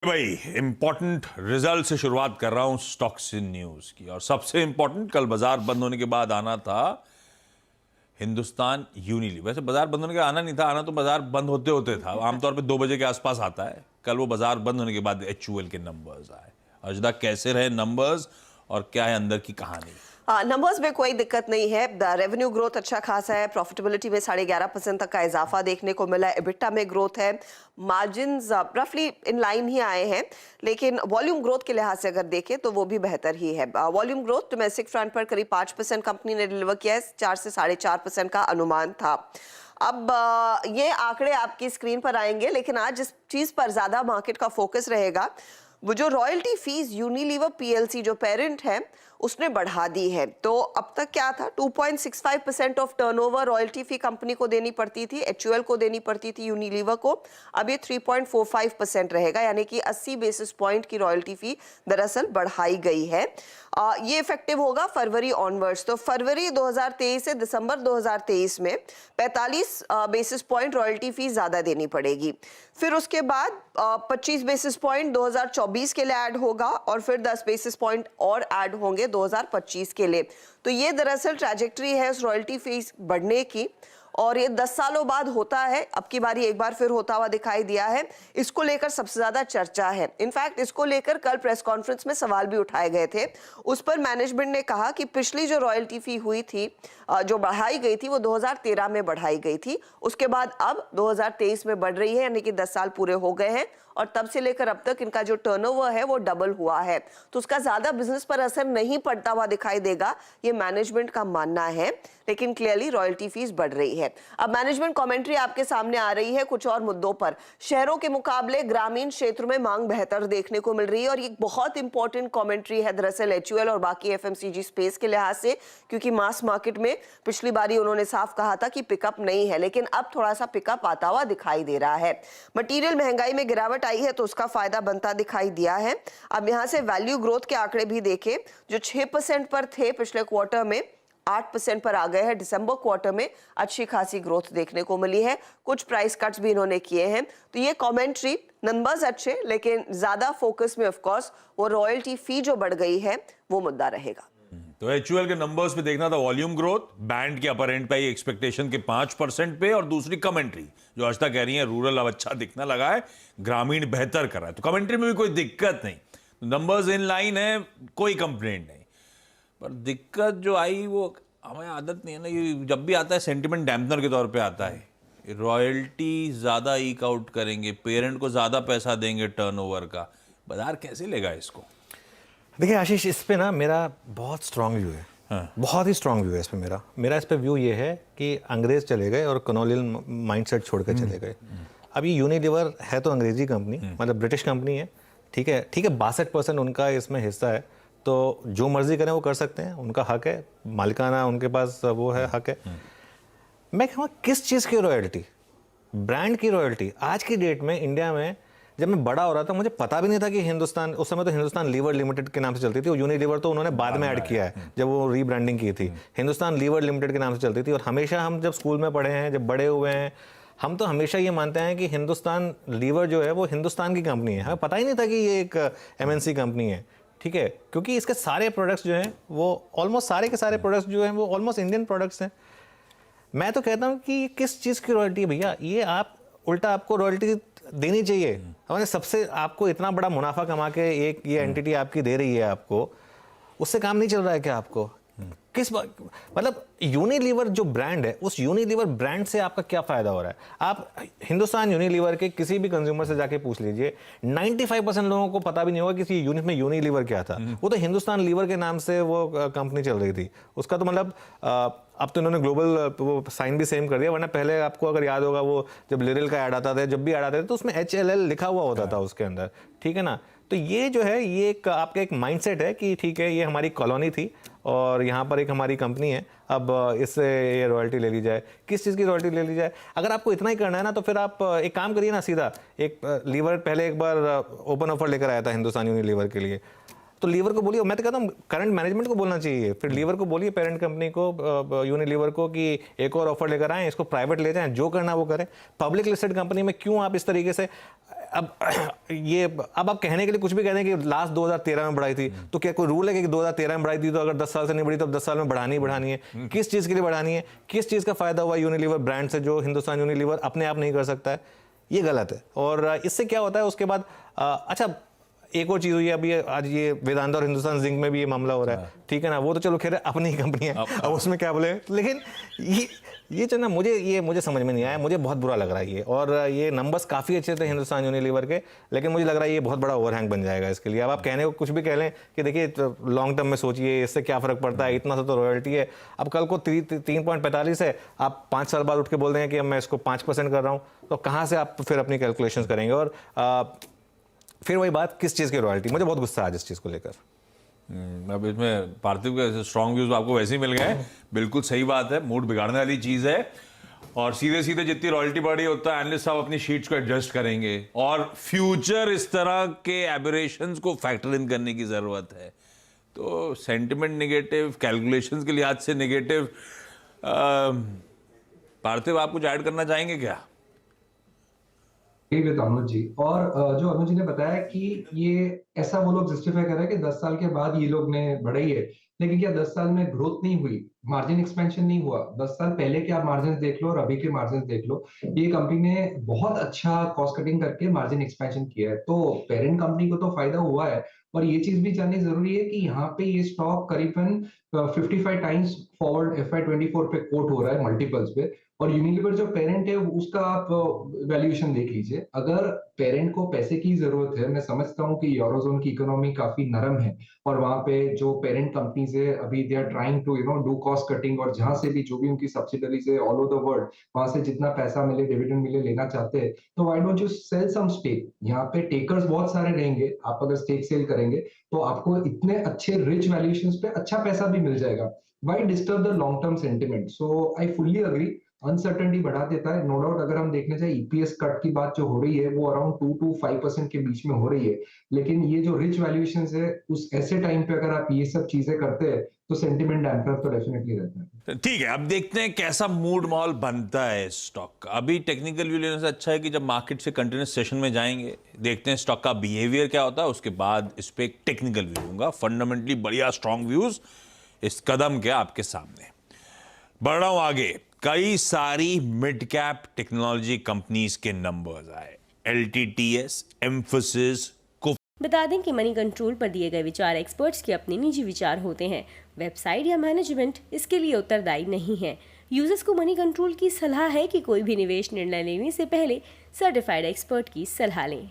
भाई important result से शुरुआत कर रहा हूं स्टॉक्स इन न्यूज की। और सबसे इंपॉर्टेंट, कल बाजार बंद होने के बाद आना था हिंदुस्तान यूनिलीवर। वैसे बाजार बंद होने के आना नहीं था, आना तो बाजार बंद होते होते था। आमतौर पे 2 बजे के आसपास आता है। कल वो बाजार बंद होने के बाद एचयूएल के नंबर्स आए। अजदा, कैसे रहे नंबर्स और क्या है अंदर की कहानी? नंबर्स में कोई दिक्कत नहीं है। रेवेन्यू ग्रोथ अच्छा खासा है। प्रॉफिटेबिलिटी में 11.5% तक का इजाफा देखने को मिला है। एबिटा में ग्रोथ है। मार्जिन्स रफली इन लाइन ही आए हैं, लेकिन वॉल्यूम ग्रोथ के लिहाज से अगर देखें तो वो भी बेहतर ही है। वॉल्यूम ग्रोथ डोमेस्टिक फ्रंट पर करीब 5% कंपनी ने डिलीवर किया है। 4 से 4.5% का अनुमान था। अब ये आंकड़े आपकी स्क्रीन पर आएंगे, लेकिन आज जिस चीज पर ज्यादा मार्केट का फोकस रहेगा वो जो रॉयल्टी फीस यूनिलीवर पीएलसी जो पेरेंट है उसने बढ़ा दी है। तो अब तक क्या था, 2.65% of turnover royalty fee company को देनी पड़ती थी, एचयूएल को देनी पड़ती थी यूनिलीवर को। अब ये 3.45% रहेगा, यानी कि 80 बेसिस पॉइंट की रॉयल्टी फी दरअसल बढ़ाई गई है। ये इफेक्टिव होगा फरवरी ऑनवर्ड्स। तो फरवरी 2023 से दिसंबर 2023 में 45 बेसिस पॉइंट रॉयल्टी फी ज्यादा देनी पड़ेगी। फिर उसके बाद 25 बेसिस पॉइंट 2024 के लिए ऐड होगा और फिर 10 बेसिस पॉइंट और ऐड होंगे 2025 के लिए। तो ये दरअसल ट्रैजेक्टरी है उस रॉयल्टी फीस बढ़ने की, और ये 10 सालों बाद होता है। अब की बारी एक बार फिर होता हुआ दिखाई दिया है। इसको लेकर सबसे ज्यादा चर्चा है। इनफैक्ट इसको लेकर कल प्रेस कॉन्फ्रेंस में सवाल भी उठाए गए थे। उस पर मैनेजमेंट ने कहा कि पिछली जो रॉयल्टी फी हुई थी, जो बढ़ाई गई थी, वो 2013 में बढ़ाई गई थी। उसके बाद अब 2023 में बढ़ रही है, यानी कि 10 साल पूरे हो गए हैं और तब से लेकर अब तक इनका जो टर्नओवर है वो डबल हुआ है। तो उसका ज्यादा बिजनेस पर असर नहीं पड़ता हुआ दिखाई देगा, ये मैनेजमेंट का मानना है। लेकिन क्लियरली रॉयल्टी फीस बढ़ रही है। अब मैनेजमेंट कमेंट्री आपके सामने आ रही है कुछ और मुद्दों पर। शहरों के मुकाबले ग्रामीण क्षेत्र में मांग बेहतर देखने को मिल रही है, और ये बहुत इंपॉर्टेंट कमेंट्री है दरअसल एचयूएल और बाकी एफएमसीजी स्पेस के लिहाज से, क्योंकि मास मार्केट में पिछली बारी उन्होंने साफ कहा था कि पिकअप नहीं है, लेकिन अब थोड़ा सा पिकअप आता हुआ दिखाई दे रहा है। मटीरियल महंगाई में गिरावट आई है तो उसका फायदा बनता दिखाई दिया है। अब यहां से वैल्यू ग्रोथ के आंकड़े भी देखें, जो 6% पर थे पिछले क्वार्टर में 8% पर आ गए हैं। दिसंबर क्वार्टर में अच्छी खासी ग्रोथ देखने को मिली है। कुछ प्राइस कट्स भी इन्होंने किए हैं। तो ये कमेंट्री, नंबर्स अच्छे, लेकिन ज्यादा फोकस में ऑफ कोर्स वो रॉयल्टी फी जो बढ़ गई है वो मुद्दा रहेगा। तो एचयूएल के नंबर्स पे देखना था वॉल्यूम ग्रोथ बैंड के अपर एंड पे ही एक्सपेक्टेशन के 5% पे, और दूसरी कमेंट्री जो अजदा कह रही है रूरल अब अच्छा दिखना लगा है, ग्रामीण बेहतर कर रहा है। तो कमेंट्री में भी कोई दिक्कत नहीं, नंबर्स इन लाइन है, कोई कंप्लेंट नहीं। पर दिक्कत जो आई वो हमें आदत नहीं है ना, ये जब भी आता है सेंटिमेंट डैम्पनर के तौर पे आता है। रॉयल्टी ज़्यादा ईक आउट करेंगे, पेरेंट को ज़्यादा पैसा देंगे टर्नओवर का, बाजार कैसे लेगा इसको? देखिए आशीष, इस पे ना मेरा बहुत स्ट्रांग व्यू है। हाँ। बहुत ही स्ट्रांग व्यू है इस पे मेरा इस पे व्यू ये है कि अंग्रेज चले गए और कॉलोनियल माइंडसेट छोड़ कर चले गए। अब ये यूनिलीवर है तो अंग्रेजी कंपनी, मतलब ब्रिटिश कंपनी है, ठीक है 62% उनका इसमें हिस्सा है। तो जो मर्जी करें वो कर सकते हैं, उनका हक है, मालिकाना उनके पास वो है, हक है। मैं कहूँगा किस चीज़ की रॉयल्टी? ब्रांड की रॉयल्टी। आज की डेट में इंडिया में जब मैं बड़ा हो रहा था मुझे पता भी नहीं था कि हिंदुस्तान, उस समय तो हिंदुस्तान लीवर लिमिटेड के नाम से चलती थी, और यूनिलीवर तो उन्होंने बाद में ऐड किया है जब वो रीब्रांडिंग की थी। हिंदुस्तान लीवर लिमिटेड के नाम से चलती थी। और हमेशा हम जब स्कूल में पढ़े हैं, जब बड़े हुए हैं, हम तो हमेशा ये मानते हैं कि हिंदुस्तान लीवर जो है वो हिंदुस्तान की कंपनी है। हमें पता ही नहीं था कि ये एक एमएनसी कंपनी है, ठीक है, क्योंकि इसके सारे प्रोडक्ट्स जो हैं वो ऑलमोस्ट सारे के सारे प्रोडक्ट्स जो हैं वो ऑलमोस्ट इंडियन प्रोडक्ट्स हैं। मैं तो कहता हूँ कि किस चीज़ की रॉयल्टी है भैया? ये आप उल्टा आपको रॉयल्टी देनी चाहिए। हमारे सबसे आपको इतना बड़ा मुनाफा कमा के एक ये एंटिटी आपकी दे रही है, आपको उससे काम नहीं चल रहा है क्या आपको? किस मतलब यूनिलीवर जो ब्रांड है, उस यूनिलीवर ब्रांड से आपका क्या फायदा हो रहा है? आप हिंदुस्तान यूनिलीवर के किसी भी कंज्यूमर से जाके पूछ लीजिए, 95% लोगों को पता भी नहीं होगा कि यूनिट में यूनिलीवर क्या था। वो तो हिंदुस्तान लीवर के नाम से वो कंपनी चल रही थी। उसका तो मतलब अब तो इन्होंने ग्लोबल वो साइन भी सेम कर दिया, वरना पहले आपको अगर याद होगा वो जब लिरिल का ऐड आता था, जब भी ऐड आता था तो उसमें HLL लिखा हुआ होता था उसके अंदर, ठीक है ना। तो ये जो है ये एक आपका एक माइंडसेट है कि ठीक है ये हमारी कॉलोनी थी और यहाँ पर एक हमारी कंपनी है, अब इससे ये रॉयल्टी ले ली जाए। किस चीज़ की रॉयल्टी ले ली जाए? अगर आपको इतना ही करना है ना तो फिर आप एक काम करिए ना, सीधा एक लीवर पहले एक बार ओपन ऑफर लेकर आया था हिंदुस्तान यूनिलीवर के लिए, तो लीवर को बोलिए, मैं तो कहता हूँ करंट मैनेजमेंट को बोलना चाहिए, फिर लीवर को बोलिए, पेरेंट कंपनी को, यूनिलीवर को, कि एक और ऑफर लेकर आएँ, इसको प्राइवेट ले जाएं, जो करना वो करें। पब्लिक लिस्टेड कंपनी में क्यों आप इस तरीके से अब अब आप कहने के लिए कुछ भी कह दें कि लास्ट 2013 में बढ़ाई थी, तो क्या कोई रूल है कि 2013 में बढ़ाई थी तो अगर 10 साल से नहीं बढ़ी तो अब 10 साल में बढ़ानी है? किस चीज़ के लिए बढ़ानी है? किस चीज़ का फायदा हुआ यूनिलीवर ब्रांड से जो हिंदुस्तान यूनिलीवर अपने आप नहीं कर सकता है? ये गलत है। और इससे क्या होता है उसके बाद, अच्छा एक और चीज़ हुई है, अभी आज ये वेदांता और हिंदुस्तान जिंक में भी ये मामला हो रहा है, ठीक है ना, वो तो चलो खैर अपनी ही कंपनी है, अब उसमें क्या बोले, लेकिन ये जो ना मुझे समझ में नहीं आया, मुझे बहुत बुरा लग रहा है ये। और ये नंबर्स काफ़ी अच्छे थे हिंदुस्तान यूनिलीवर के, लेकिन मुझे लग रहा है ये बहुत बड़ा ओवरहैंग बन जाएगा इसके लिए। अब आप कहने को कुछ भी कह लें कि देखिए लॉन्ग टर्म में सोचिए इससे क्या फ़र्क पड़ता है, इतना सा तो रॉयल्टी है। अब कल को 3.45 है, आप 5 साल बाद उठ के बोल देंगे कि अब मैं इसको 5% कर रहा हूँ, तो कहाँ से आप फिर अपनी कैलकुलेशंस करेंगे? और फिर वही बात, किस चीज़ की रॉयल्टी? मुझे बहुत गुस्सा है इस चीज़ को लेकर। अब इसमें पार्थिव के स्ट्रॉन्ग व्यूज आपको वैसे ही मिल गए, बिल्कुल सही बात है, मूड बिगाड़ने वाली चीज़ है। और सीधे सीधे जितनी रॉयल्टी बढ़ी होता है एनालिस्ट साहब अपनी शीट्स को एडजस्ट करेंगे, और फ्यूचर इस तरह के एबरेशंस को फैक्टर इन करने की ज़रूरत है। तो सेंटिमेंट नेगेटिव, कैलकुलेशंस के लिहाज से नेगेटिव। पार्थिव आप कुछ ऐड करना चाहेंगे क्या? विद अनुज जी, और जो अनुज जी ने बताया कि ये ऐसा वो लोग जस्टिफाई कर रहे हैं कि 10 साल के बाद ये लोग ने बढ़ाई है, लेकिन क्या 10 साल में ग्रोथ नहीं हुई, मार्जिन एक्सपेंशन नहीं हुआ? 10 साल पहले के आप मार्जिन देख लो और अभी के मार्जिन देख लो, ये कंपनी ने बहुत अच्छा कॉस्ट कटिंग करके मार्जिन एक्सपेंशन किया है, तो पेरेंट कंपनी को तो फायदा हुआ है। और ये चीज भी जाननी जरूरी है कि यहाँ पे ये स्टॉक करीबन 55 टाइम्स फॉरवर्ड FY24 पे कोट हो रहा है मल्टीपल्स पे, और यूनिलीवर जो पेरेंट है उसका आप वैल्यूएशन देख लीजिए। अगर पेरेंट को पैसे की जरूरत है, मैं समझता हूँ कि यूरोजोन की इकोनॉमी काफी नरम है और वहां पे जो पेरेंट कंपनीज है अभी they are trying to do cost cutting, और जहां से भी जो भी उनकी सब्सिडरीज है ऑल ओवर द वर्ल्ड, वहां से जितना पैसा मिले, डिविडेंड मिले, लेना चाहते हैं, तो why don't you sell some stake? यहाँ पे टेकर्स बहुत सारे रहेंगे, आप अगर स्टेक सेल करेंगे तो आपको इतने अच्छे रिच वैल्यूएशंस पे अच्छा पैसा भी मिल जाएगा। Why disturb the long term sentiment? So I fully agree, uncertainty बढ़ा देता है, नो डाउट। अगर हम देखने जाए ईपीएस कट की बात जो हो रही है वो अराउंड 2 to 5% के बीच में हो रही है, लेकिन ये जो रिच वैल्यूएशंस है उस ऐसे टाइम पे अगर आप ये सब चीजें करते हैं तो सेंटिमेंट डैम्पर तो डेफिनेटली रहता है। ठीक है, अब देखते हैं कैसा मूड माहौल बनता है स्टॉक का। अभी टेक्निकल व्यू लेने से अच्छा है कि जब मार्केट से कंटिन्यूस सेशन में जाएंगे, देखते हैं स्टॉक का बिहेवियर क्या होता है, उसके बाद इस पे एक टेक्निकल व्यू दूंगा। फंडामेंटली बढ़िया स्ट्रॉन्ग व्यूज इस कदम के आपके सामने। बढ़ रहा हूं आगे। कई सारी मिड कैप टेक्नोलॉजी कंपनीज के नंबर्स आए, LTTS, एम्फोसिस। बता दें कि मनी कंट्रोल पर दिए गए विचार एक्सपर्ट्स के अपने निजी विचार होते हैं। वेबसाइट या मैनेजमेंट इसके लिए उत्तरदायी नहीं है। यूजर्स को मनी कंट्रोल की सलाह है कि कोई भी निवेश निर्णय लेने से पहले सर्टिफाइड एक्सपर्ट की सलाह लें।